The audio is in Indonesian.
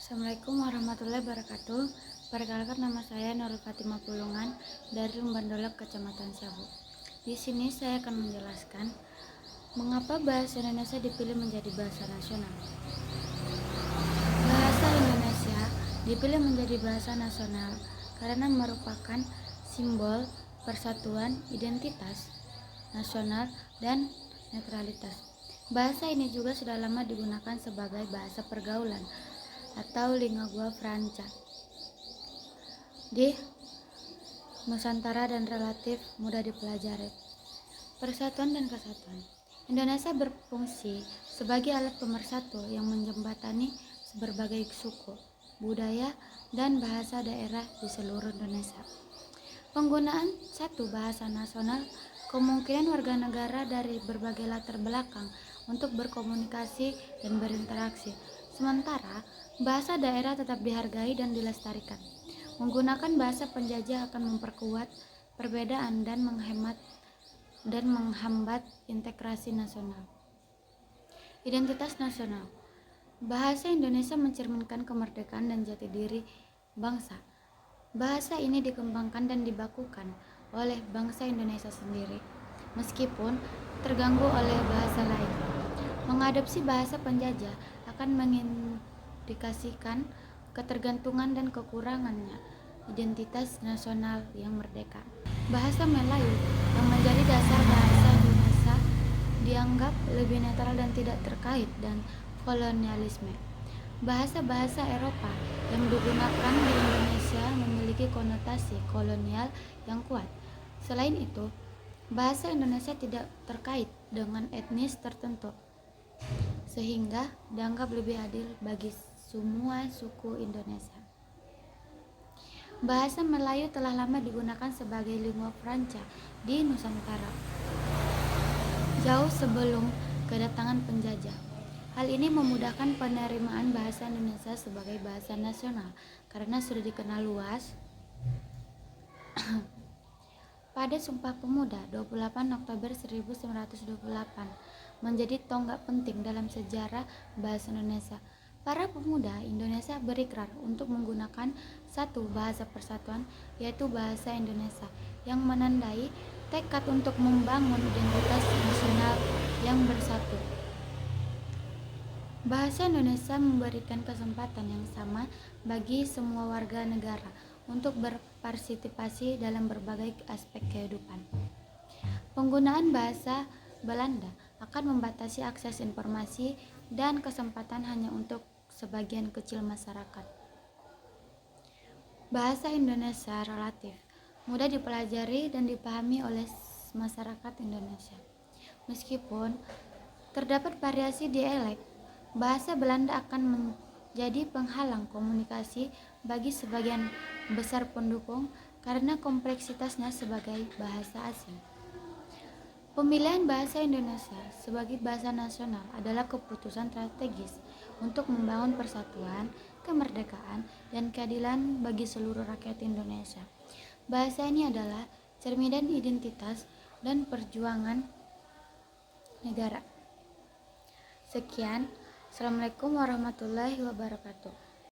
Assalamualaikum warahmatullahi wabarakatuh. Perkenalkan, nama saya Nurul Fatimah Pulungan dari Rumbandolok, Kecamatan Siabu. Di sini saya akan menjelaskan mengapa bahasa Indonesia dipilih menjadi bahasa nasional. Bahasa Indonesia dipilih menjadi bahasa nasional karena merupakan simbol persatuan, identitas nasional, dan netralitas. Bahasa ini juga sudah lama digunakan sebagai bahasa pergaulan atau lingua franca di Nusantara dan relatif mudah dipelajari. Persatuan dan kesatuan. Indonesia berfungsi sebagai alat pemersatu yang menjembatani berbagai suku, budaya, dan bahasa daerah di seluruh Indonesia. Penggunaan satu bahasa nasional kemungkinan warga negara dari berbagai latar belakang untuk berkomunikasi dan berinteraksi. Sementara bahasa daerah tetap dihargai dan dilestarikan. Menggunakan bahasa penjajah akan memperkuat perbedaan dan menghambat integrasi nasional. Identitas nasional. Bahasa Indonesia mencerminkan kemerdekaan dan jati diri bangsa. Bahasa ini dikembangkan dan dibakukan oleh bangsa Indonesia sendiri, meskipun terganggu oleh bahasa lain. Mengadopsi bahasa penjajah akan mengindikasikan ketergantungan dan kekurangannya identitas nasional yang merdeka. Bahasa Melayu yang menjadi dasar bahasa Indonesia dianggap lebih netral dan tidak terkait dengan kolonialisme. Bahasa-bahasa Eropa yang digunakan di Indonesia memiliki konotasi kolonial yang kuat. Selain itu, bahasa Indonesia tidak terkait dengan etnis tertentu, sehingga dianggap lebih adil bagi semua suku Indonesia. Bahasa Melayu telah lama digunakan sebagai lingua franca di Nusantara, jauh sebelum kedatangan penjajah. Hal ini memudahkan penerimaan bahasa Indonesia sebagai bahasa nasional karena sudah dikenal luas. Pada Sumpah Pemuda 28 Oktober 1928 menjadi tonggak penting dalam sejarah bahasa Indonesia. Para pemuda Indonesia berikrar untuk menggunakan satu bahasa persatuan, yaitu bahasa Indonesia, yang menandai tekad untuk membangun identitas nasional yang bersatu. Bahasa Indonesia memberikan kesempatan yang sama bagi semua warga negara untuk berpartisipasi dalam berbagai aspek kehidupan. Penggunaan bahasa Belanda akan membatasi akses informasi dan kesempatan hanya untuk sebagian kecil masyarakat. Bahasa Indonesia relatif mudah dipelajari dan dipahami oleh masyarakat Indonesia. Meskipun terdapat variasi dialek, bahasa Belanda akan menjadi penghalang komunikasi bagi sebagian besar pendukung karena kompleksitasnya sebagai bahasa asing. Pemilihan bahasa Indonesia sebagai bahasa nasional adalah keputusan strategis untuk membangun persatuan, kemerdekaan, dan keadilan bagi seluruh rakyat Indonesia. Bahasa ini adalah cerminan identitas dan perjuangan negara. Sekian, Assalamualaikum warahmatullahi wabarakatuh.